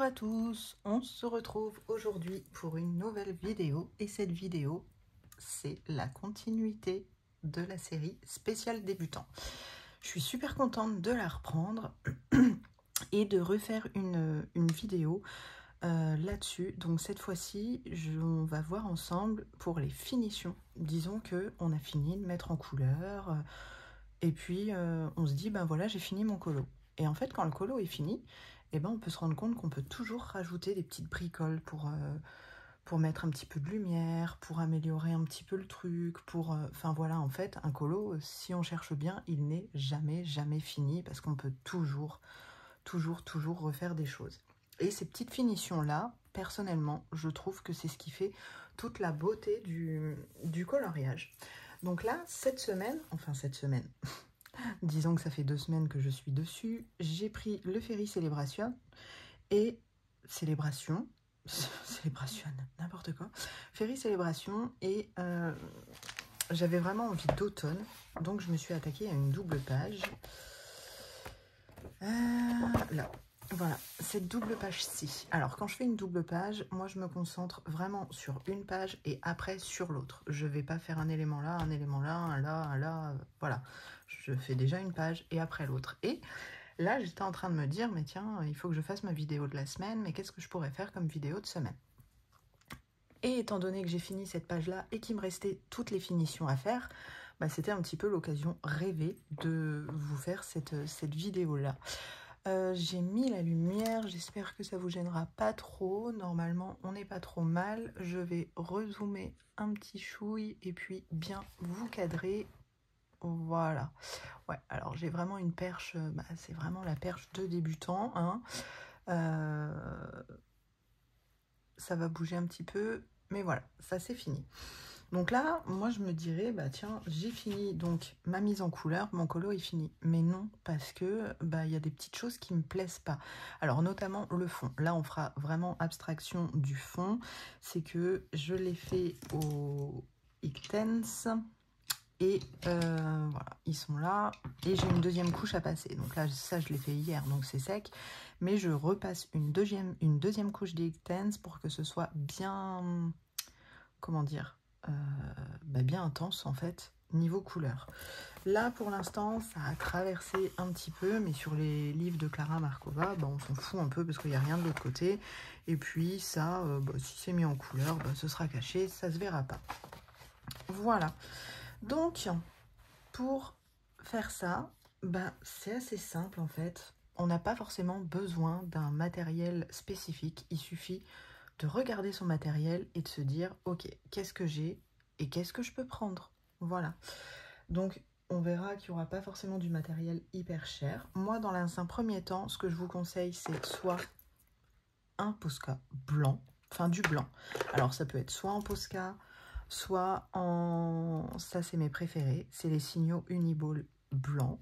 à tous, on se retrouve aujourd'hui pour une nouvelle vidéo et cette vidéo c'est la continuité de la série spéciale débutant. Je suis super contente de la reprendre et de refaire une vidéo là-dessus. Donc cette fois-ci on va voir ensemble pour les finitions. Disons que on a fini de mettre en couleur et puis on se dit ben voilà, j'ai fini mon colo. Et en fait quand le colo est fini, eh ben, on peut se rendre compte qu'on peut toujours rajouter des petites bricoles pour mettre un petit peu de lumière, pour améliorer un petit peu le truc, enfin voilà, en fait, un colo, si on cherche bien, il n'est jamais fini parce qu'on peut toujours refaire des choses. Et ces petites finitions-là, personnellement, je trouve que c'est ce qui fait toute la beauté du coloriage. Donc là, cette semaine, disons que ça fait 2 semaines que je suis dessus, j'ai pris le Fairy Célébration et Célébration, n'importe quoi, Fairy Célébration et j'avais vraiment envie d'automne, donc je me suis attaquée à une double page. Là, voilà, cette double page-ci. Alors, quand je fais une double page, moi, je me concentre vraiment sur une page et après sur l'autre. Je vais pas faire un élément là, un élément là, un là, un là, voilà. Je fais déjà une page et après l'autre. Et là, j'étais en train de me dire, mais tiens, il faut que je fasse ma vidéo de la semaine, mais qu'est-ce que je pourrais faire comme vidéo de semaine? Et étant donné que j'ai fini cette page-là et qu'il me restait toutes les finitions à faire, bah, c'était un petit peu l'occasion rêvée de vous faire cette vidéo-là. J'ai mis la lumière, j'espère que ça vous gênera pas trop. Normalement, on n'est pas trop mal. Je vais rezoomer un petit chouille et puis bien vous cadrer. Voilà. Ouais, alors j'ai vraiment une perche, bah, c'est vraiment la perche de débutant. Hein. Ça va bouger un petit peu, mais voilà, ça c'est fini. Donc là, moi je me dirais, bah tiens, j'ai fini donc ma mise en couleur, mon colo est fini. Mais non, parce que bah il y a des petites choses qui me plaisent pas. Alors notamment le fond. Là, on fera vraiment abstraction du fond. C'est que je l'ai fait au Inktense. Et voilà, ils sont là. Et j'ai une deuxième couche à passer. Donc là, ça, je l'ai fait hier, donc c'est sec. Mais je repasse une deuxième couche d'Inktense pour que ce soit bien... Comment dire bah bien intense, en fait, niveau couleur. Là, pour l'instant, ça a traversé un petit peu. Mais sur les livres de Clara Markova, bah, on s'en fout un peu parce qu'il n'y a rien de l'autre côté. Et puis ça, bah, si c'est mis en couleur, bah, ce sera caché, ça se verra pas. Voilà. Donc, pour faire ça, bah, c'est assez simple en fait. On n'a pas forcément besoin d'un matériel spécifique. Il suffit de regarder son matériel et de se dire, ok, qu'est-ce que j'ai et qu'est-ce que je peux prendre. Voilà. Donc, on verra qu'il n'y aura pas forcément du matériel hyper cher. Moi, dans un premier temps, ce que je vous conseille, c'est soit un Posca blanc, enfin du blanc. Alors, ça peut être soit en Posca, soit en... Ça, c'est mes préférés. C'est les signaux Uniball blancs.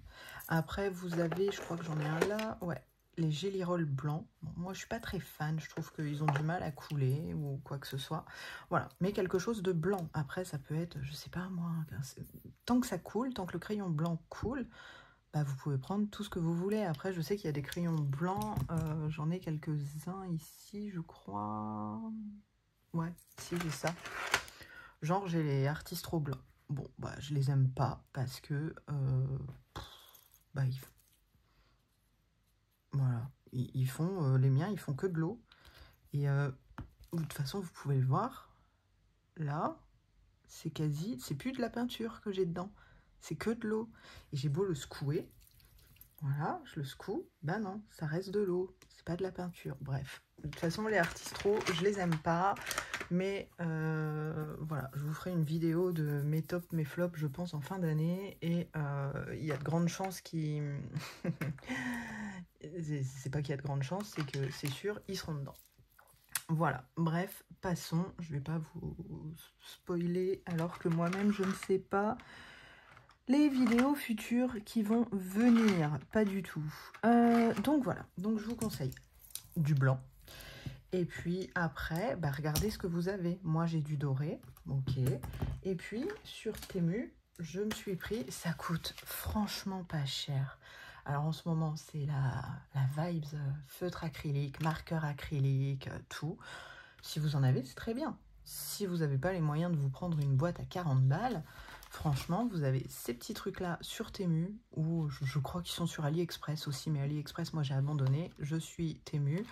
Après, vous avez, je crois que j'en ai un là. Ouais, les Jelly Roll blancs. Bon, moi, je suis pas très fan. Je trouve qu'ils ont du mal à couler ou quoi que ce soit. Voilà, mais quelque chose de blanc. Après, ça peut être, je sais pas moi, tant que ça coule, tant que le crayon blanc coule, bah, vous pouvez prendre tout ce que vous voulez. Après, je sais qu'il y a des crayons blancs. J'en ai quelques-uns ici, je crois. Ouais, si, j'ai ça. Genre, j'ai les Artistro blancs. Bon, bah, je les aime pas parce que... bah, voilà. Ils font... les miens, ils font que de l'eau. Et de toute façon, vous pouvez le voir. Là, c'est quasi... C'est plus de la peinture que j'ai dedans. C'est que de l'eau. Et j'ai beau le secouer. Voilà, je le secoue. Bah non, ça reste de l'eau. C'est pas de la peinture. Bref. De toute façon, les Artistro, je les aime pas. Mais voilà, je vous ferai une vidéo de mes tops, mes flops, je pense, en fin d'année. Et il y a de grandes chances qu'ils... c'est pas qu'il y a de grandes chances, c'est que c'est sûr, ils seront dedans. Voilà, bref, passons. Je vais pas vous spoiler alors que moi-même, je ne sais pas les vidéos futures qui vont venir. Pas du tout. Donc voilà, donc je vous conseille du blanc. Et puis après, bah, regardez ce que vous avez. Moi, j'ai du doré, ok. Et puis, sur Temu, je me suis pris... Ça coûte franchement pas cher. Alors en ce moment, c'est la vibes feutre acrylique, marqueur acrylique, tout. Si vous en avez, c'est très bien. Si vous n'avez pas les moyens de vous prendre une boîte à 40 balles, franchement, vous avez ces petits trucs-là sur Temu, ou je crois qu'ils sont sur AliExpress aussi, mais AliExpress, moi j'ai abandonné, je suis Temu.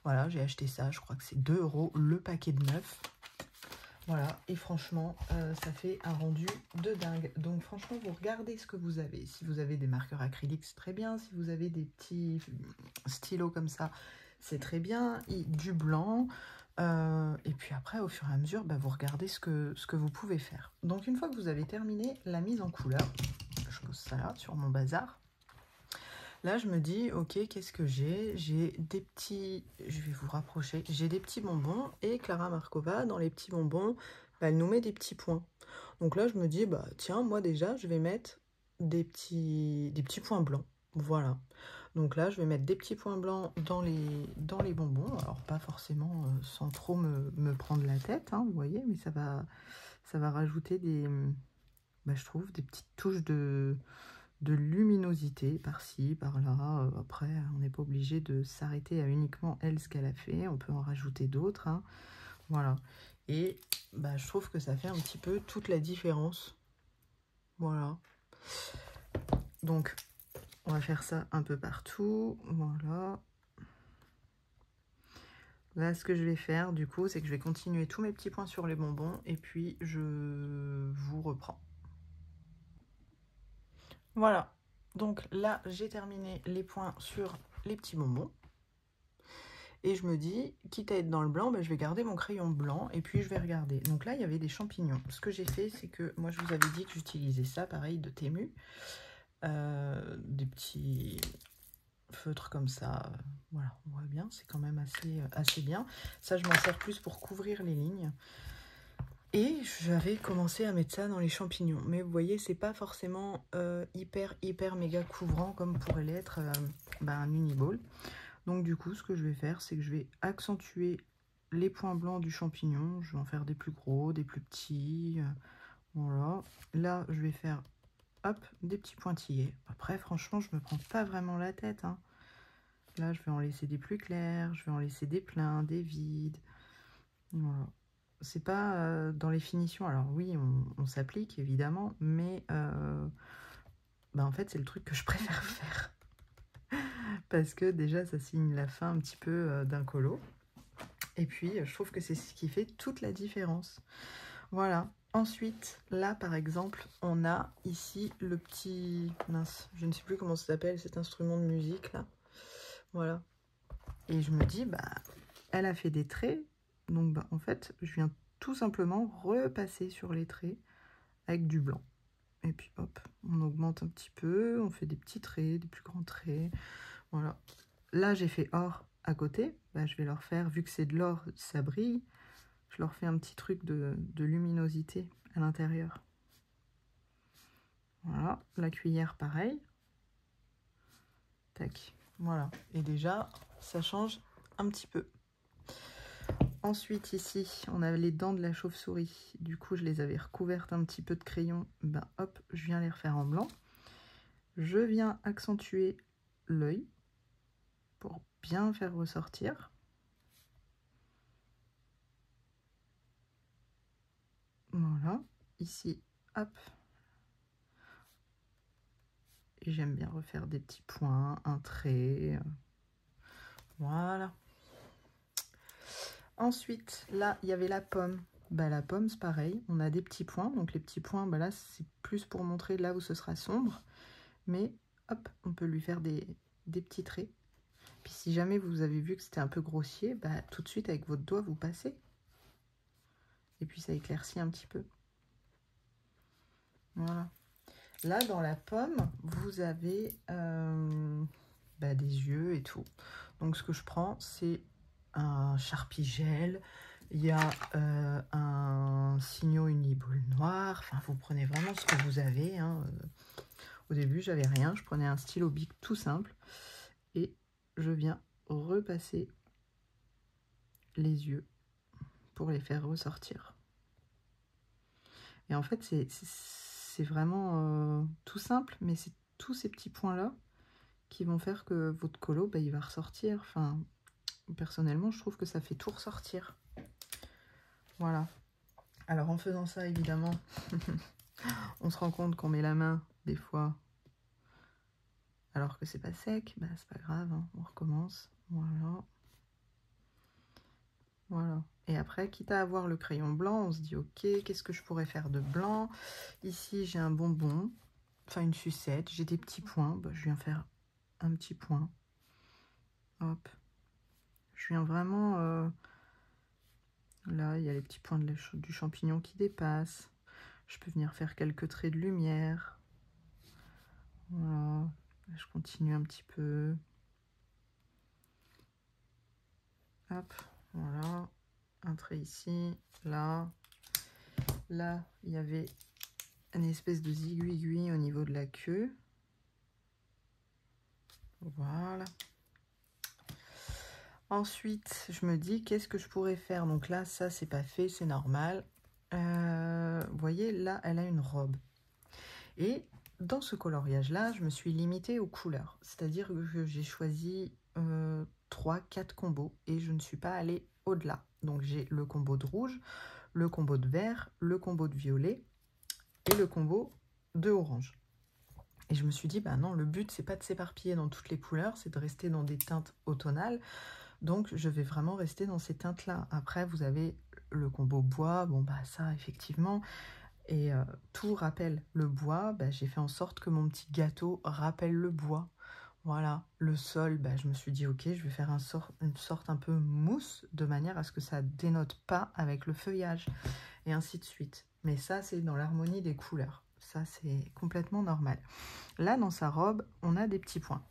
Voilà, j'ai acheté ça, je crois que c'est 2 € le paquet de 9. Voilà, et franchement, ça fait un rendu de dingue. Donc franchement, vous regardez ce que vous avez. Si vous avez des marqueurs acryliques, c'est très bien. Si vous avez des petits stylos comme ça, c'est très bien. Et du blanc. Et puis après, au fur et à mesure, bah, vous regardez ce que vous pouvez faire. Donc une fois que vous avez terminé la mise en couleur, je pose ça là, sur mon bazar. Là, je me dis, ok, qu'est-ce que j'ai? J'ai des petits, je vais vous rapprocher, j'ai des petits bonbons et Clara Markova, dans les petits bonbons, bah, elle nous met des petits points. Donc là, je me dis, bah tiens, moi déjà, je vais mettre des petits points blancs. Voilà. Donc là, je vais mettre des petits points blancs dans les bonbons. Alors, pas forcément sans trop me prendre la tête, hein, vous voyez, mais ça va rajouter bah, je trouve, des petites touches de luminosité par-ci, par-là. Après, on n'est pas obligé de s'arrêter à uniquement elle, ce qu'elle a fait. On peut en rajouter d'autres. Hein. Voilà. Et bah, je trouve que ça fait un petit peu toute la différence. Voilà. Donc, on va faire ça un peu partout. Voilà. Là, ce que je vais faire, du coup, c'est que je vais continuer tous mes petits points sur les bonbons. Et puis, je vous reprends. Voilà, donc là j'ai terminé les points sur les petits bonbons. Et je me dis, quitte à être dans le blanc, bah, je vais garder mon crayon blanc et puis je vais regarder. Donc là il y avait des champignons. Ce que j'ai fait, c'est que moi je vous avais dit que j'utilisais ça, pareil, de Temu. Des petits feutres comme ça. Voilà, on voit bien, c'est quand même assez bien. Ça, je m'en sers plus pour couvrir les lignes. Et j'avais commencé à mettre ça dans les champignons. Mais vous voyez, c'est pas forcément hyper méga couvrant comme pourrait l'être un uniball. Donc du coup, ce que je vais faire, c'est que je vais accentuer les points blancs du champignon. Je vais en faire des plus gros, des plus petits. Voilà. Là, je vais faire, hop, des petits pointillés. Après, franchement, je me prends pas vraiment la tête. Hein. Là, je vais en laisser des plus clairs. Je vais en laisser des pleins, des vides. Voilà. C'est pas dans les finitions, alors oui, on s'applique évidemment, mais en fait, c'est le truc que je préfère faire. Parce que déjà, ça signe la fin un petit peu d'un colo. Et puis, je trouve que c'est ce qui fait toute la différence. Voilà. Ensuite, là, par exemple, on a ici le petit... Mince, je ne sais plus comment ça s'appelle, cet instrument de musique, là. Voilà. Et je me dis, bah, elle a fait des traits. Donc, bah, en fait, je viens tout simplement repasser sur les traits avec du blanc. Et puis, hop, on augmente un petit peu, on fait des petits traits, des plus grands traits. Voilà. Là, j'ai fait or à côté. Bah, je vais leur faire, vu que c'est de l'or, ça brille. Je leur fais un petit truc de luminosité à l'intérieur. Voilà. La cuillère, pareil. Tac. Voilà. Et déjà, ça change un petit peu. Ensuite, ici, on a les dents de la chauve-souris. Du coup, je les avais recouvertes un petit peu de crayon. Ben, hop, je viens les refaire en blanc. Je viens accentuer l'œil pour bien faire ressortir. Voilà. Ici, hop. Et j'aime bien refaire des petits points, un trait. Voilà. Ensuite, là, il y avait la pomme. Bah, la pomme, c'est pareil. On a des petits points. Donc, les petits points, bah, là, c'est plus pour montrer là où ce sera sombre. Mais, hop, on peut lui faire des petits traits. Puis, si jamais vous avez vu que c'était un peu grossier, bah, tout de suite, avec votre doigt, vous passez. Et puis, ça éclaircit un petit peu. Voilà. Là, dans la pomme, vous avez des yeux et tout. Donc, ce que je prends, c'est un Sharpie gel. Il y a un Signo Uniball noir. Enfin, vous prenez vraiment ce que vous avez. Hein. Au début, j'avais rien. Je prenais un stylo Bic tout simple. Et je viens repasser les yeux pour les faire ressortir. Et en fait, c'est vraiment tout simple, mais c'est tous ces petits points-là qui vont faire que votre colo, bah, il va ressortir. Enfin, personnellement, je trouve que ça fait tout ressortir. Voilà. Alors, en faisant ça, évidemment, on se rend compte qu'on met la main, des fois, alors que c'est pas sec. Bah, c'est pas grave, hein, on recommence. Voilà. Voilà. Et après, quitte à avoir le crayon blanc, on se dit, ok, qu'est-ce que je pourrais faire de blanc? Ici, j'ai un bonbon, enfin une sucette, j'ai des petits points. Bah, je viens faire un petit point. Hop. Je viens vraiment... là, il y a les petits points du champignon qui dépassent. Je peux venir faire quelques traits de lumière. Voilà. Je continue un petit peu. Hop, voilà. Un trait ici, là. Là, il y avait une espèce de zigouille au niveau de la queue. Voilà. Ensuite, je me dis, qu'est-ce que je pourrais faire? Donc là, ça, c'est pas fait, c'est normal. Vous voyez, là, elle a une robe. Et dans ce coloriage-là, je me suis limitée aux couleurs. C'est-à-dire que j'ai choisi 3-4 combos et je ne suis pas allée au-delà. Donc j'ai le combo de rouge, le combo de vert, le combo de violet et le combo de orange. Et je me suis dit, bah non, le but, c'est pas de s'éparpiller dans toutes les couleurs, c'est de rester dans des teintes automnales. Donc, je vais vraiment rester dans ces teintes-là. Après, vous avez le combo bois. Bon, bah ça, effectivement. Et tout rappelle le bois. Bah, j'ai fait en sorte que mon petit gâteau rappelle le bois. Voilà. Le sol, bah, je me suis dit, ok, je vais faire une sorte un peu mousse, de manière à ce que ça dénote pas avec le feuillage. Et ainsi de suite. Mais ça, c'est dans l'harmonie des couleurs. Ça, c'est complètement normal. Là, dans sa robe, on a des petits points.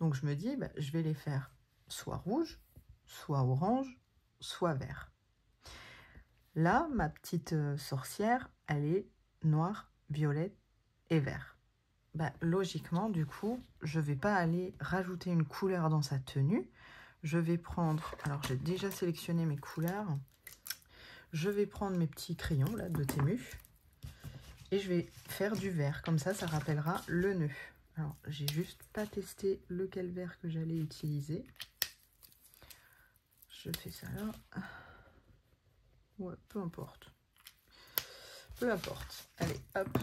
Donc, je me dis, bah, je vais les faire soit rouge, soit orange, soit vert. Là, ma petite sorcière, elle est noire, violette et vert. Bah, logiquement, du coup, je ne vais pas aller rajouter une couleur dans sa tenue. Je vais prendre, alors j'ai déjà sélectionné mes couleurs. Je vais prendre mes petits crayons là de Temu et je vais faire du vert. Comme ça, ça rappellera le nœud. Alors, j'ai juste pas testé lequel vert que j'allais utiliser. Je fais ça là. Ouais, peu importe. Peu importe. Allez, hop.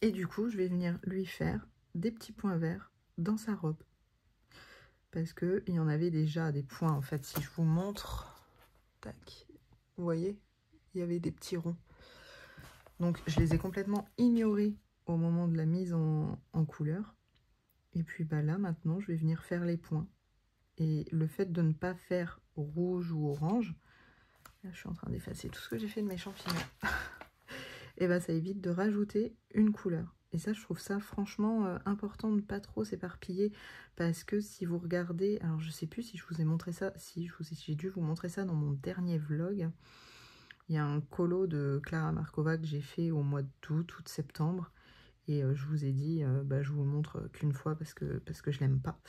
Et du coup, je vais venir lui faire des petits points verts dans sa robe. Parce qu'il y en avait déjà des points, en fait. Si je vous montre, tac, vous voyez, il y avait des petits ronds. Donc, je les ai complètement ignorés au moment de la mise en couleur. Et puis, bah là, maintenant, je vais venir faire les points. Et le fait de ne pas faire rouge ou orange, là, je suis en train d'effacer tout ce que j'ai fait de mes champignons. Et bah, ça évite de rajouter une couleur. Et ça, je trouve ça franchement important de ne pas trop s'éparpiller. Parce que si vous regardez, alors je sais plus si je vous ai montré ça, si j'ai dû vous montrer ça dans mon dernier vlog. Il y a un colo de Clara Markova que j'ai fait au mois d'août, septembre. Et je vous ai dit, bah, je vous le montre qu'une fois parce que je l'aime pas.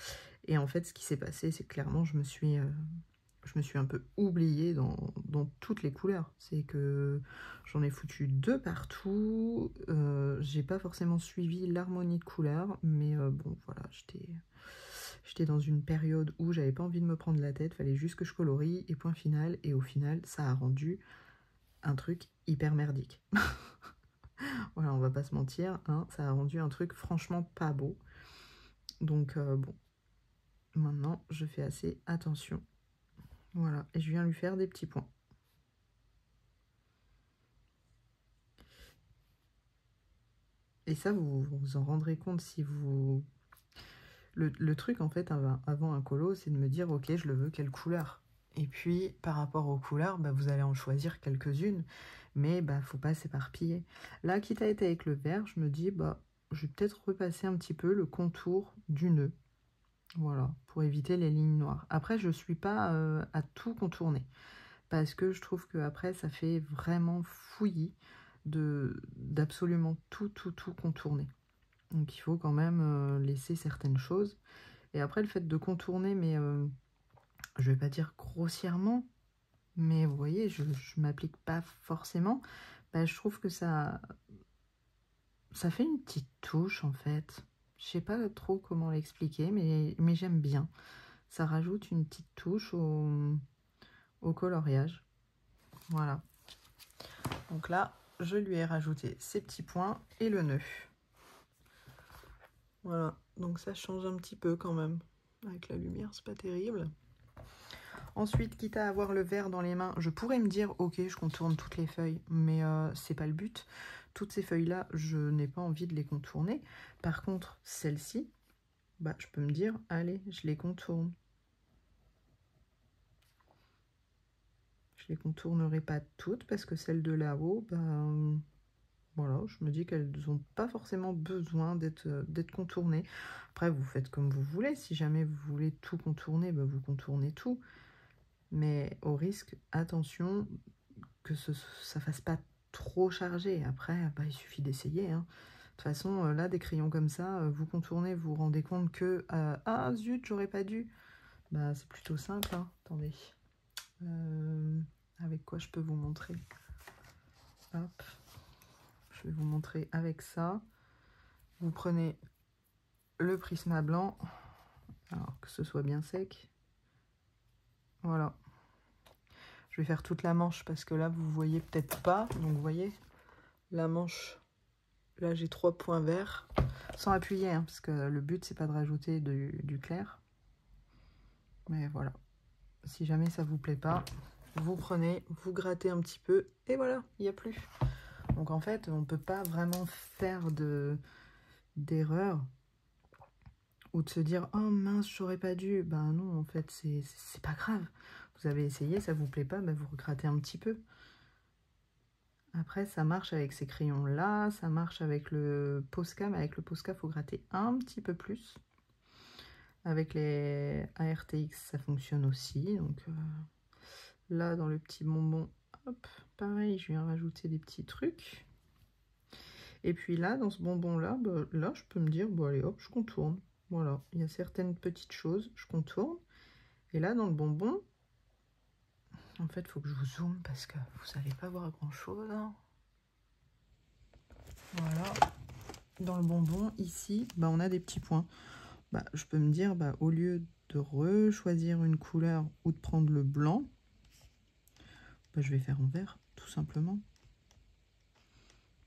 Et en fait, ce qui s'est passé, c'est que clairement, je me suis un peu oubliée dans toutes les couleurs. C'est que j'en ai foutu 2 partout. J'ai pas forcément suivi l'harmonie de couleurs, mais bon, voilà, j'étais dans une période où j'avais pas envie de me prendre la tête. Fallait juste que je colorie et point final. Et au final, ça a rendu un truc hyper merdique. Voilà, on va pas se mentir, hein, ça a rendu un truc franchement pas beau. Donc bon, maintenant je fais assez attention. Voilà, et je viens lui faire des petits points. Et ça, vous vous en rendrez compte si vous... Le truc, en fait, avant un colo, c'est de me dire, ok, je le veux quelle couleur? Et puis, par rapport aux couleurs, bah, vous allez en choisir quelques-unes, mais bah, faut pas s'éparpiller. Là, quitte à être avec le vert, je me dis, bah, je vais peut-être repasser un petit peu le contour du nœud. Voilà, pour éviter les lignes noires. Après, je ne suis pas à tout contourner, parce que je trouve que après ça fait vraiment fouillis d'absolument tout contourner. Donc il faut quand même laisser certaines choses. Et après, le fait de contourner, mais je vais pas dire grossièrement, mais vous voyez, je m'applique pas forcément, bah, je trouve que ça fait une petite touche en fait. Je sais pas trop comment l'expliquer, mais j'aime bien. Ça rajoute une petite touche au coloriage. Voilà. Donc là, je lui ai rajouté ces petits points et le nœud. Voilà, donc ça change un petit peu quand même. Avec la lumière, c'est pas terrible. Ensuite, quitte à avoir le vert dans les mains, je pourrais me dire, ok, je contourne toutes les feuilles, mais c'est pas le but. Toutes ces feuilles-là, je n'ai pas envie de les contourner. Par contre, celle-ci, bah, je peux me dire, allez, je les contourne. Je les contournerai pas toutes, parce que celles de là-haut, ben, voilà, je me dis qu'elles n'ont pas forcément besoin d'être contournées. Après, vous faites comme vous voulez. Si jamais vous voulez tout contourner, ben, vous contournez tout. Mais au risque, attention, que ça fasse pas trop chargé. Après, bah, il suffit d'essayer. Hein. De toute façon, là, des crayons comme ça, vous contournez, vous vous rendez compte que ah zut, j'aurais pas dû. Bah, c'est plutôt simple. Hein. Attendez. Avec quoi je peux vous montrer? Hop. Je vais vous montrer avec ça. Vous prenez le Prisma blanc, alors que ce soit bien sec. Voilà. Je vais faire toute la manche parce que là, vous voyez peut-être pas. Donc, vous voyez, la manche, là, j'ai 3 points verts. Sans appuyer, hein, parce que le but, c'est pas de rajouter du clair. Mais voilà. Si jamais ça vous plaît pas, vous prenez, vous grattez un petit peu, et voilà, il n'y a plus. Donc, en fait, on peut pas vraiment faire d'erreur ou de se dire oh mince, j'aurais pas dû. Ben non, en fait, c'est pas grave. Vous avez essayé, ça vous plaît pas, ben vous regrattez un petit peu. Après, ça marche avec ces crayons-là, ça marche avec le Posca, mais avec le Posca, il faut gratter un petit peu plus. Avec les ARTX, ça fonctionne aussi. Donc là, dans le petit bonbon, hop, pareil, je viens rajouter des petits trucs. Et puis là, dans ce bonbon-là, ben, là, je peux me dire, bon allez, hop, je contourne. Voilà, il y a certaines petites choses, je contourne. Et là, dans le bonbon, en fait, il faut que je vous zoome parce que vous n'allez pas voir grand-chose. Hein. Voilà. Dans le bonbon, ici, bah, on a des petits points. Bah, je peux me dire, bah, au lieu de re-choisir une couleur ou de prendre le blanc, bah, je vais faire en vert, tout simplement.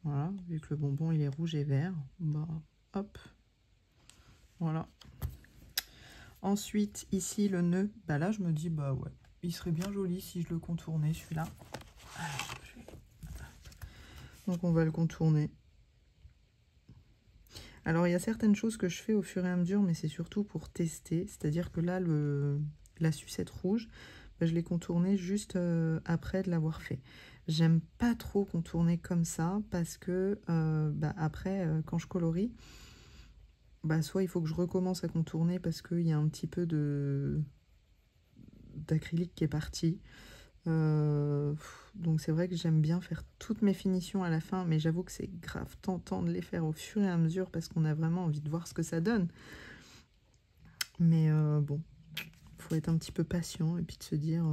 Voilà, vu que le bonbon, il est rouge et vert, bah, hop. Voilà. Ensuite, ici, le nœud, bah, là, je me dis, bah ouais, il serait bien joli si je le contournais, celui-là. Donc, on va le contourner. Alors, il y a certaines choses que je fais au fur et à mesure, mais c'est surtout pour tester. C'est-à-dire que là, la sucette rouge, bah, je l'ai contournée juste après de l'avoir fait. J'aime pas trop contourner comme ça, parce que bah, après, quand je colorie, bah, soit il faut que je recommence à contourner parce qu'il y a un petit peu d'acrylique qui est parti. Donc c'est vrai que j'aime bien faire toutes mes finitions à la fin, mais j'avoue que c'est grave tentant de les faire au fur et à mesure parce qu'on a vraiment envie de voir ce que ça donne. Mais bon, il faut être un petit peu patient et puis de se dire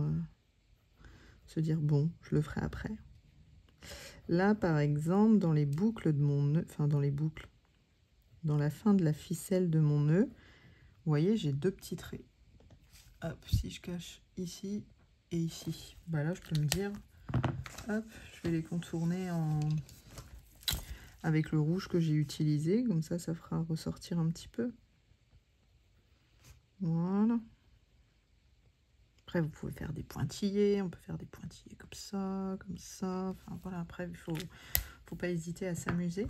bon, je le ferai après. Là, par exemple, dans les boucles de mon nœud, enfin dans les boucles, dans la fin de la ficelle de mon nœud, vous voyez, j'ai 2 petits traits. Hop, si je cache ici et ici, bah là, je peux me dire, hop, je vais les contourner avec le rouge que j'ai utilisé, comme ça, ça fera ressortir un petit peu. Voilà. Après, vous pouvez faire des pointillés, on peut faire des pointillés comme ça, enfin voilà, après, il faut pas hésiter à s'amuser.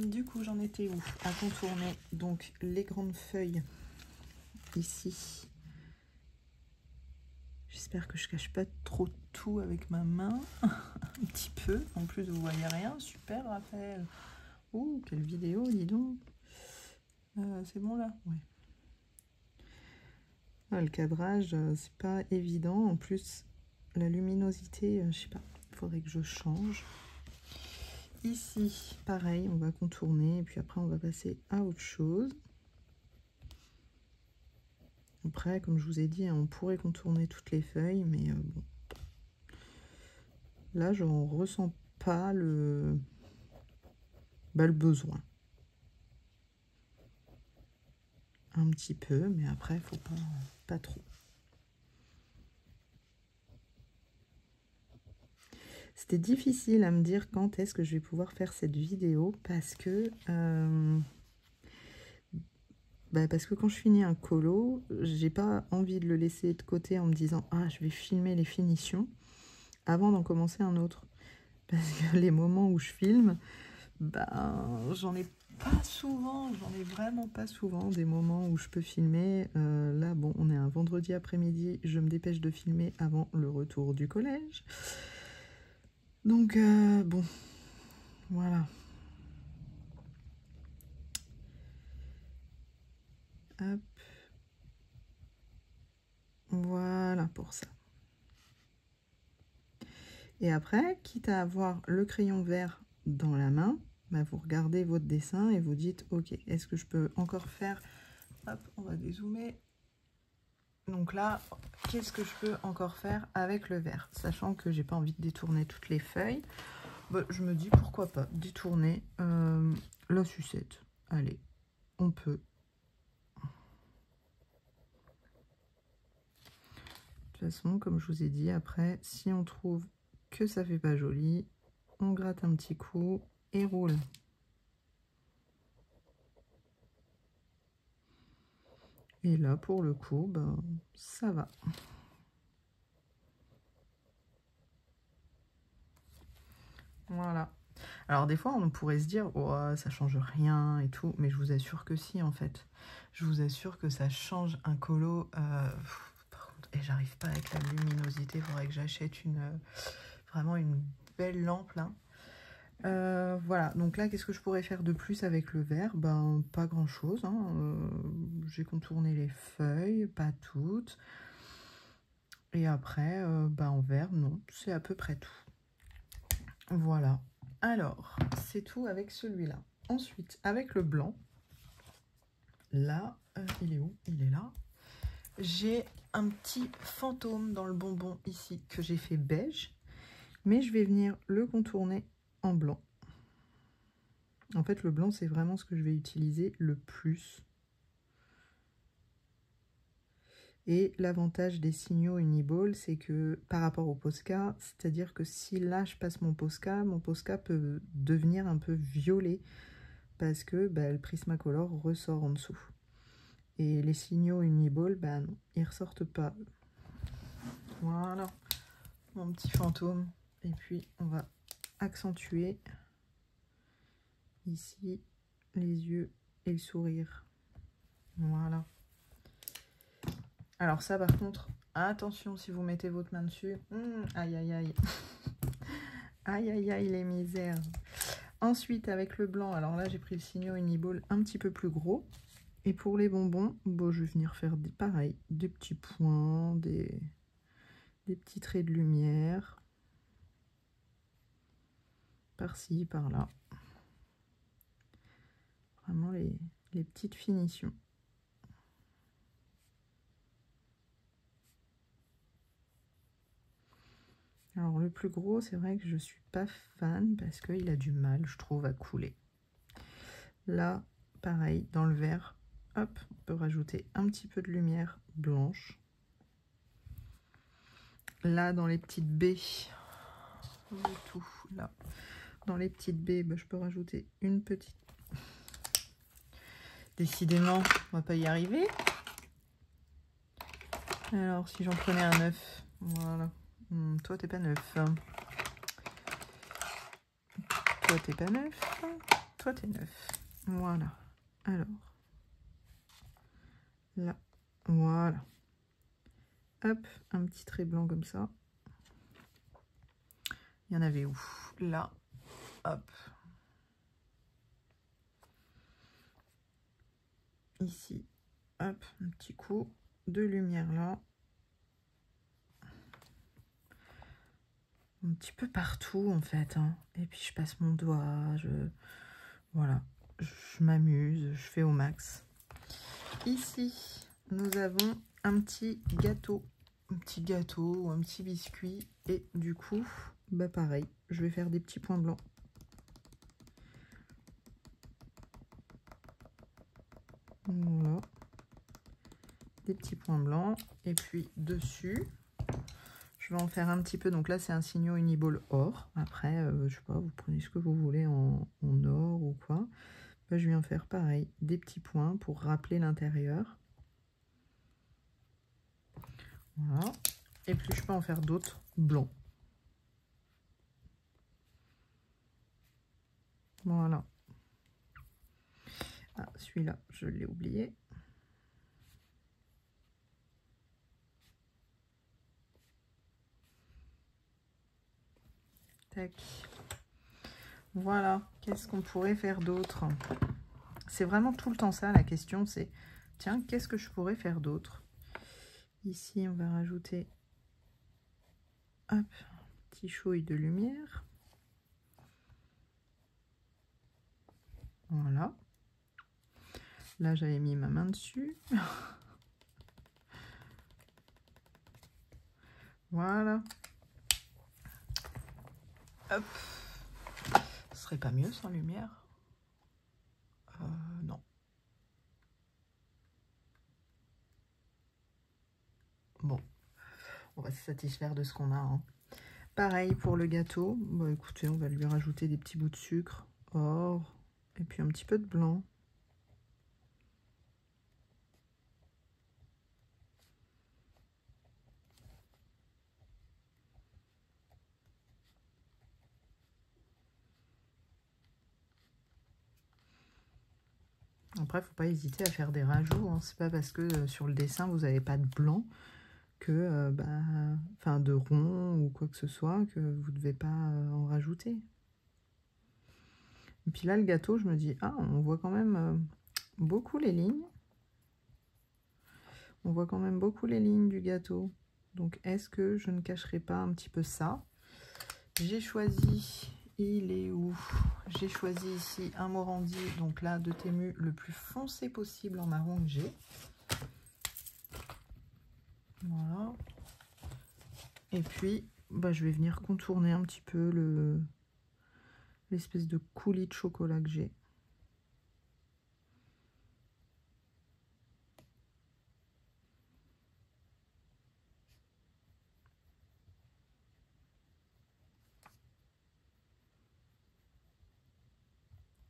Du coup, j'en étais où? À contourner donc les grandes feuilles ici. J'espère que je cache pas trop tout avec ma main. Un petit peu. En plus, vous voyez rien. Super, Raphaël. Ouh, quelle vidéo, dis donc. C'est bon là? Ouais. Ah, le cadrage, c'est pas évident. En plus, la luminosité, je sais pas. Il faudrait que je change. Ici, pareil, on va contourner. Et puis après, on va passer à autre chose. Après, comme je vous ai dit, on pourrait contourner toutes les feuilles, mais bon. Là, je ne ressens pas le besoin. un petit peu, mais après, il faut pas trop. C'était difficile à me dire quand est-ce que je vais pouvoir faire cette vidéo parce que quand je finis un colo, j'ai pas envie de le laisser de côté en me disant « Ah, je vais filmer les finitions » avant d'en commencer un autre. Parce que les moments où je filme, j'en ai pas souvent, j'en ai vraiment pas souvent des moments où je peux filmer. Là, bon, on est un vendredi après-midi, je me dépêche de filmer avant le retour du collège. Donc, bon, voilà. Hop. Voilà pour ça. Et après, quitte à avoir le crayon vert dans la main, vous regardez votre dessin et vous dites « Ok, est-ce que je peux encore faire ?» Hop, on va dézoomer. Donc là, qu'est-ce que je peux encore faire avec le vert? Sachant que j'ai pas envie de détourner toutes les feuilles, je me dis pourquoi pas détourner la sucette. Allez, on peut. De toute façon, comme je vous ai dit, après, si on trouve que ça fait pas joli, on gratte un petit coup et roule. Et là, pour le coup, ça va. Voilà. Alors des fois, on pourrait se dire, oh, ça change rien et tout, mais je vous assure que si, en fait. Je vous assure que ça change un colo. Par contre, et j'arrive pas avec la luminosité, il faudrait que j'achète vraiment une belle lampe là. Voilà, donc là, qu'est-ce que je pourrais faire de plus avec le vert? Pas grand-chose. Hein. J'ai contourné les feuilles, pas toutes. Et après, en vert, non, c'est à peu près tout. Voilà. Alors, c'est tout avec celui-là. Ensuite, avec le blanc, là, il est où? Il est là. J'ai un petit fantôme dans le bonbon ici que j'ai fait beige, mais je vais venir le contourner en blanc. En fait, le blanc, c'est vraiment ce que je vais utiliser le plus. Et l'avantage des signaux Uniball, c'est que par rapport au Posca, c'est-à-dire que si là je passe mon Posca peut devenir un peu violet parce que le Prismacolor ressort en dessous. Et les signaux Uniball, non, ils ressortent pas. Voilà, mon petit fantôme. Et puis on va accentuer ici les yeux et le sourire. Voilà. Alors ça, par contre, attention si vous mettez votre main dessus. Aïe, aïe, aïe. Aïe, aïe, aïe, les misères. Ensuite, avec le blanc, alors là, j'ai pris le signaux Uniball un petit peu plus gros. Et pour les bonbons, je vais venir faire pareil, des petits points, des petits traits de lumière. Par-ci, par-là. Vraiment les petites finitions. Alors le plus gros, c'est vrai que je suis pas fan parce qu'il a du mal, je trouve, à couler. Là, pareil, dans le vert, hop, on peut rajouter un petit peu de lumière blanche. Là, dans les petites baies, tout, là, dans les petites baies, je peux rajouter une petite. Décidément, on va pas y arriver. Alors, si j'en prenais un 9, voilà. Toi, t'es pas neuf. Toi, t'es pas neuf. Toi, t'es neuf. Voilà. Alors. Là. Voilà. Hop, un petit trait blanc comme ça. Il y en avait où? Là. Hop. Ici. Hop, un petit coup de lumière là. Un petit peu partout en fait. Hein. Et puis je passe mon doigt. Voilà. Je m'amuse. Je fais au max. Ici, nous avons un petit gâteau. Un petit gâteau ou un petit biscuit. Et du coup, pareil. Je vais faire des petits points blancs. Voilà. des petits points blancs. Et puis dessus, je vais en faire un petit peu. Donc là, c'est un Signo Uniball or. Après, je sais pas, vous prenez ce que vous voulez en or ou quoi. Là, je viens faire pareil, des petits points pour rappeler l'intérieur. Voilà. Et puis, je peux en faire d'autres blancs. Voilà. Ah, celui-là, je l'ai oublié. Tac. Voilà. Qu'est-ce qu'on pourrait faire d'autre? C'est vraiment tout le temps ça, la question, c'est, tiens, qu'est-ce que je pourrais faire d'autre? Ici, on va rajouter, hop, un petit chouille de lumière. Voilà. Là, j'avais mis ma main dessus. Voilà. Hop. Ce serait pas mieux sans lumière? Non. Bon. On va se satisfaire de ce qu'on a. Hein. Pareil pour le gâteau. Bon, écoutez, on va lui rajouter des petits bouts de sucre, or, et puis un petit peu de blanc. Après, faut pas hésiter à faire des rajouts. Hein. C'est pas parce que sur le dessin, vous n'avez pas de blanc que, enfin, de rond ou quoi que ce soit, que vous ne devez pas en rajouter. Et puis là, le gâteau, je me dis, ah, on voit quand même beaucoup les lignes. On voit quand même beaucoup les lignes du gâteau. Donc, est-ce que je ne cacherai pas un petit peu ça? J'ai choisi, il est où? J'ai choisi ici un Morandi, donc là, de Temu, le plus foncé possible en marron que j'ai. Voilà. Et puis, je vais venir contourner un petit peu l'espèce de coulis de chocolat que j'ai.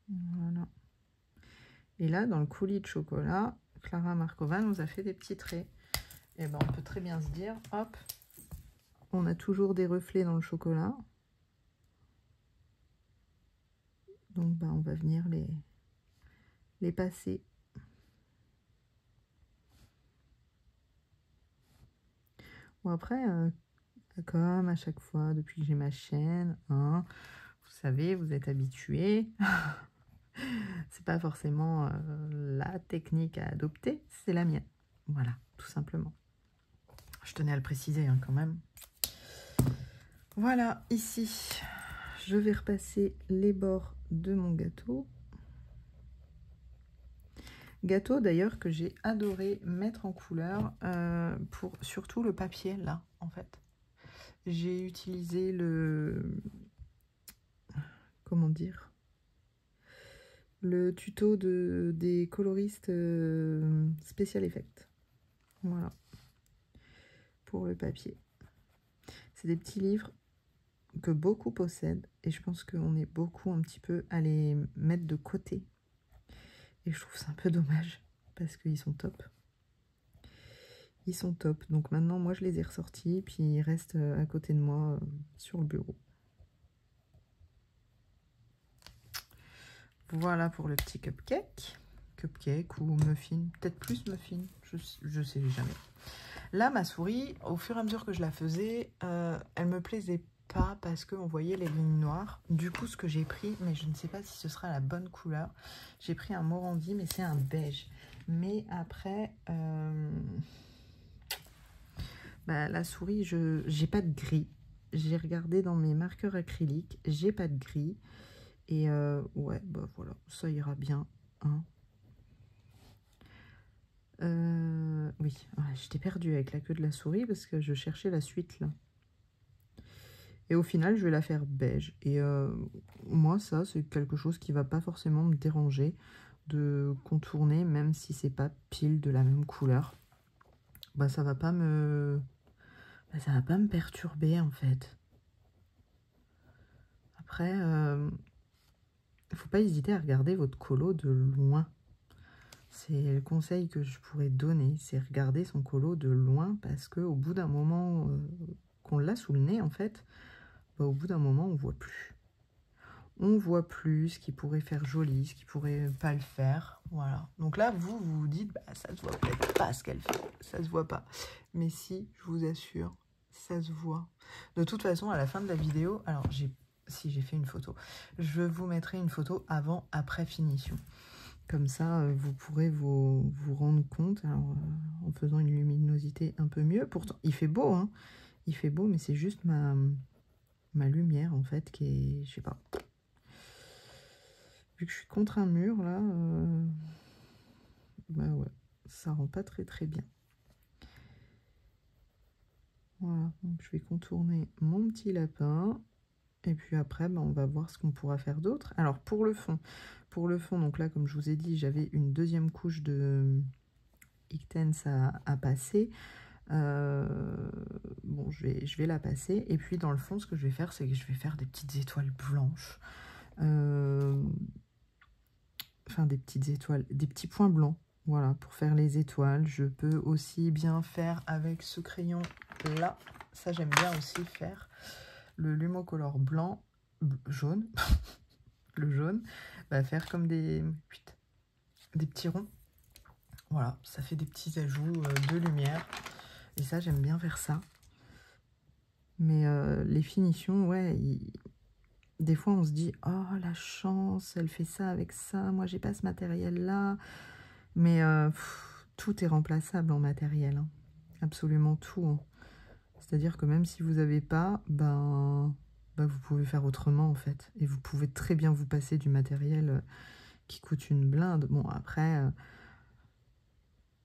Voilà. Et là, dans le coulis de chocolat, Clara Markova nous a fait des petits traits. Et ben, on peut très bien se dire, hop, on a toujours des reflets dans le chocolat. Donc, on va venir les passer. Bon, après, comme à chaque fois, depuis que j'ai ma chaîne, hein, vous savez, vous êtes habitués. C'est pas forcément la technique à adopter, c'est la mienne. Voilà, tout simplement. Je tenais à le préciser hein, quand même. Voilà, ici, je vais repasser les bords de mon gâteau. Gâteau d'ailleurs que j'ai adoré mettre en couleur pour surtout le papier là en fait. J'ai utilisé comment dire, le tuto des coloristes Special Effect. Voilà. Pour le papier. C'est des petits livres que beaucoup possèdent et je pense qu'on est beaucoup un petit peu à les mettre de côté. Et je trouve ça un peu dommage parce qu'ils sont top. Ils sont top. Donc maintenant, moi, je les ai ressortis puis ils restent à côté de moi sur le bureau. Voilà pour le petit cupcake. Cupcake ou muffin. Peut-être plus muffin. Je sais jamais. Là, ma souris, au fur et à mesure que je la faisais, elle me plaisait pas parce qu'on voyait les lignes noires. Du coup, ce que j'ai pris, mais je ne sais pas si ce sera la bonne couleur, j'ai pris un Morandi, mais c'est un beige. Mais après, la souris, j'ai pas de gris. J'ai regardé dans mes marqueurs acryliques, j'ai pas de gris. Et ouais, voilà, ça ira bien. Hein. Oui, j'étais perdue avec la queue de la souris parce que je cherchais la suite là. Et au final, je vais la faire beige. Et moi, ça, c'est quelque chose qui va pas forcément me déranger de contourner, même si c'est pas pile de la même couleur. bah, ça va pas me perturber en fait. Après, il faut pas hésiter à regarder votre colo de loin. C'est le conseil que je pourrais donner, c'est regarder son colo de loin parce qu'au bout d'un moment qu'on l'a sous le nez, en fait, bah, au bout d'un moment, on voit plus. On voit plus ce qui pourrait faire joli, ce qui pourrait pas le faire. Voilà. Donc là, vous vous dites, bah, ça se voit peut-être pas ce qu'elle fait. Ça se voit pas. Mais si, je vous assure, ça se voit. De toute façon, à la fin de la vidéo, alors si j'ai fait une photo, je vous mettrai une photo avant-après finition. Comme ça, vous pourrez vous rendre compte, alors, en faisant une luminosité un peu mieux. Pourtant, il fait beau, hein. Il fait beau, mais c'est juste ma lumière, en fait, qui est, je sais pas. Vu que je suis contre un mur, là, bah ouais, ça rend pas très très bien. Voilà, donc je vais contourner mon petit lapin. Et puis après, bah, on va voir ce qu'on pourra faire d'autre. Alors, pour le fond, donc là, comme je vous ai dit, j'avais une deuxième couche de Iktens à passer. Bon, je vais la passer. Et puis, dans le fond, ce que je vais faire, c'est que je vais faire des petites étoiles blanches. Enfin, des petites étoiles, des petits points blancs. Voilà, pour faire les étoiles. Je peux aussi bien faire avec ce crayon là. Ça, j'aime bien aussi faire. Le Lumocolor blanc, jaune, le jaune, va faire comme des petits ronds. Voilà, ça fait des petits ajouts de lumière. Et ça, j'aime bien faire ça. Mais les finitions, ouais, des fois on se dit « Oh, la chance, elle fait ça avec ça, moi j'ai pas ce matériel-là. » Mais tout est remplaçable en matériel, hein. Absolument tout, hein. C'est-à-dire que même si vous n'avez pas, ben, vous pouvez faire autrement en fait. Et vous pouvez très bien vous passer du matériel qui coûte une blinde. Bon, après,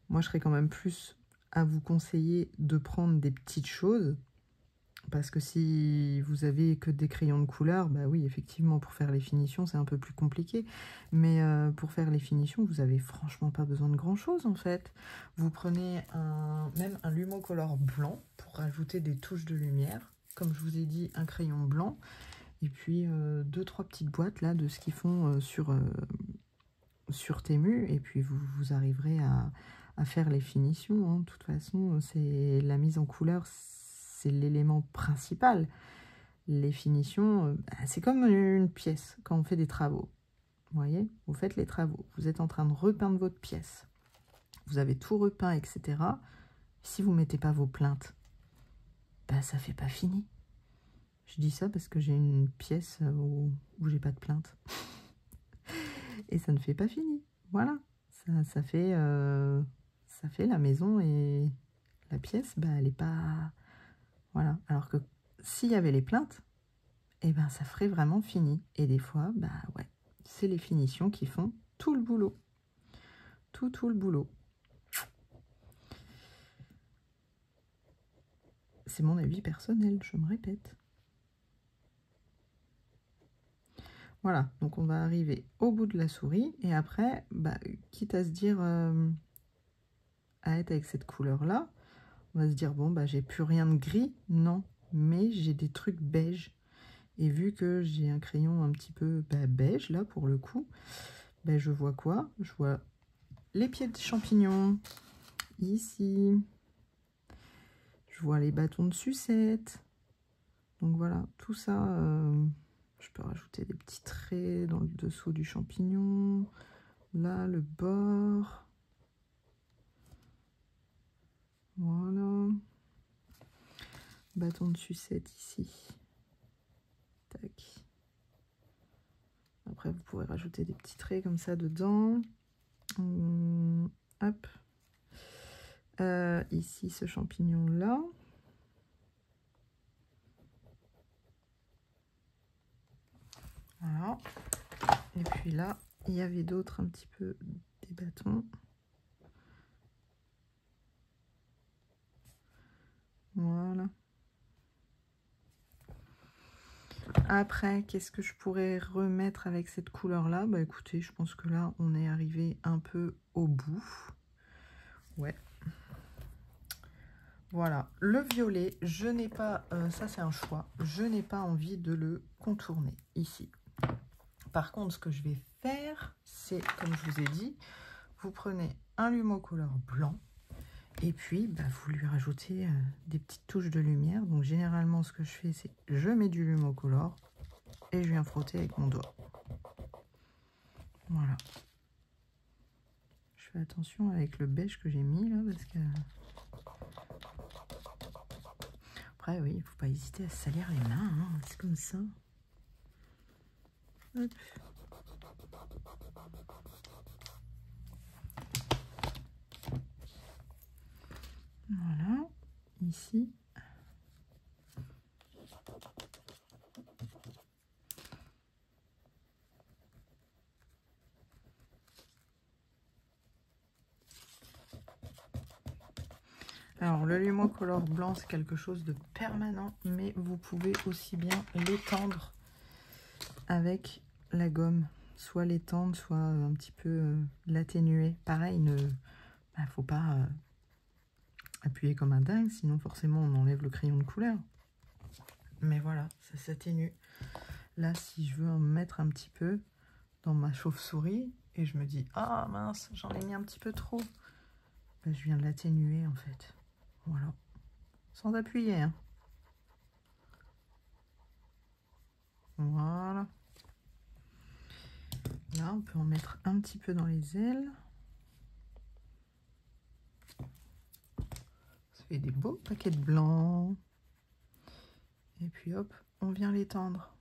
moi je serais quand même plus à vous conseiller de prendre des petites choses. Parce que si vous avez que des crayons de couleur, bah oui, effectivement, pour faire les finitions, c'est un peu plus compliqué. Mais pour faire les finitions, vous avez franchement pas besoin de grand-chose, en fait. Vous prenez même un Lumocolor blanc pour rajouter des touches de lumière. Comme je vous ai dit, un crayon blanc. Et puis, 2-3 petites boîtes, là, de ce qu'ils font sur Temu. Et puis, vous arriverez à faire les finitions, hein. De toute façon, c'est la mise en couleur, c'est l'élément principal. Les finitions, c'est comme une pièce quand on fait des travaux. Vous voyez, vous faites les travaux, vous êtes en train de repeindre votre pièce. Vous avez tout repeint, etc. Si vous ne mettez pas vos plaintes, bah, ça ne fait pas fini. Je dis ça parce que j'ai une pièce où j'ai pas de plainte. Et ça ne fait pas fini. Voilà, ça fait la maison et la pièce, bah, elle n'est pas... Voilà, alors que s'il y avait les plaintes, eh ben, ça ferait vraiment fini. Et des fois, bah ouais, c'est les finitions qui font tout le boulot. Tout le boulot. C'est mon avis personnel, je me répète. Voilà, donc on va arriver au bout de la souris. Et après, bah, quitte à se dire, à être avec cette couleur-là, on va se dire, bon, bah, j'ai plus rien de gris. Non, mais j'ai des trucs beige. Et vu que j'ai un crayon un petit peu beige, là, pour le coup, bah, je vois quoi? Je vois les pieds de champignons, ici. Je vois les bâtons de sucette. Donc voilà, tout ça, je peux rajouter des petits traits dans le dessous du champignon. Là, le bord. Voilà. Bâton de sucette ici. Tac. Après, vous pourrez rajouter des petits traits comme ça dedans. Hop. Ici, ce champignon-là. Voilà. Et puis là, il y avait d'autres un petit peu des bâtons. Voilà. Après, qu'est-ce que je pourrais remettre avec cette couleur-là? Bah écoutez, je pense que là, on est arrivé un peu au bout. Ouais. Voilà, le violet, je n'ai pas, ça c'est un choix, je n'ai pas envie de le contourner ici. Par contre, ce que je vais faire, c'est, comme je vous ai dit, vous prenez un Lumocolor blanc et puis bah, vous lui rajoutez des petites touches de lumière. Donc généralement, ce que je fais, c'est je mets du Lumocolor et je viens frotter avec mon doigt. Voilà. Je fais attention avec le beige que j'ai mis là, parce que... Après, oui, il ne faut pas hésiter à se salir les mains, hein, c'est comme ça. Hop. Voilà, ici. Alors, le Lumocolor blanc, c'est quelque chose de permanent, mais vous pouvez aussi bien l'étendre avec la gomme. Soit l'étendre, soit un petit peu l'atténuer. Pareil, ne faut pas appuyer comme un dingue, sinon forcément on enlève le crayon de couleur. Mais voilà, ça s'atténue. Là, si je veux en mettre un petit peu dans ma chauve-souris, et je me dis, ah mince, j'en ai mis un petit peu trop, ben, je viens de l'atténuer en fait. Voilà, sans appuyer, hein. Voilà. Là, on peut en mettre un petit peu dans les ailes. Ça fait des beaux paquets de blanc. Et puis hop, on vient l'étendre.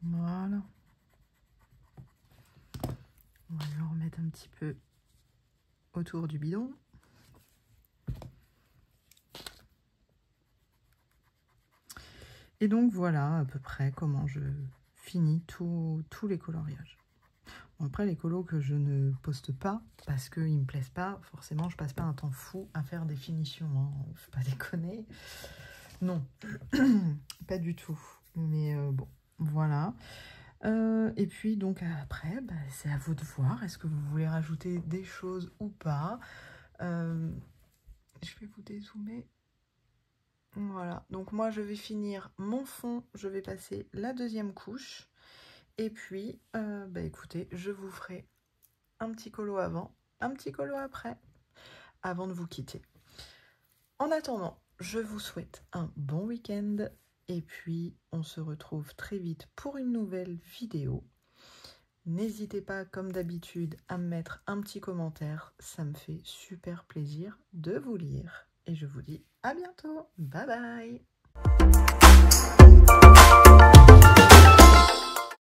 Voilà. On va le remettre un petit peu autour du bidon. Et donc voilà à peu près comment je finis tous les coloriages. Bon, après les colos que je ne poste pas parce qu'ils ne me plaisent pas, forcément je passe pas un temps fou à faire des finitions, hein. Faut pas déconner. Non, pas du tout. Mais bon, voilà. Et puis donc après, bah, c'est à vous de voir. Est-ce que vous voulez rajouter des choses ou pas? Je vais vous dézoomer. Voilà, donc moi je vais finir mon fond, je vais passer la deuxième couche. Et puis, bah écoutez, je vous ferai un petit colo avant, un petit colo après, avant de vous quitter. En attendant, je vous souhaite un bon week-end. Et puis, on se retrouve très vite pour une nouvelle vidéo. N'hésitez pas, comme d'habitude, à me mettre un petit commentaire. Ça me fait super plaisir de vous lire. Et je vous dis à bientôt. Bye bye.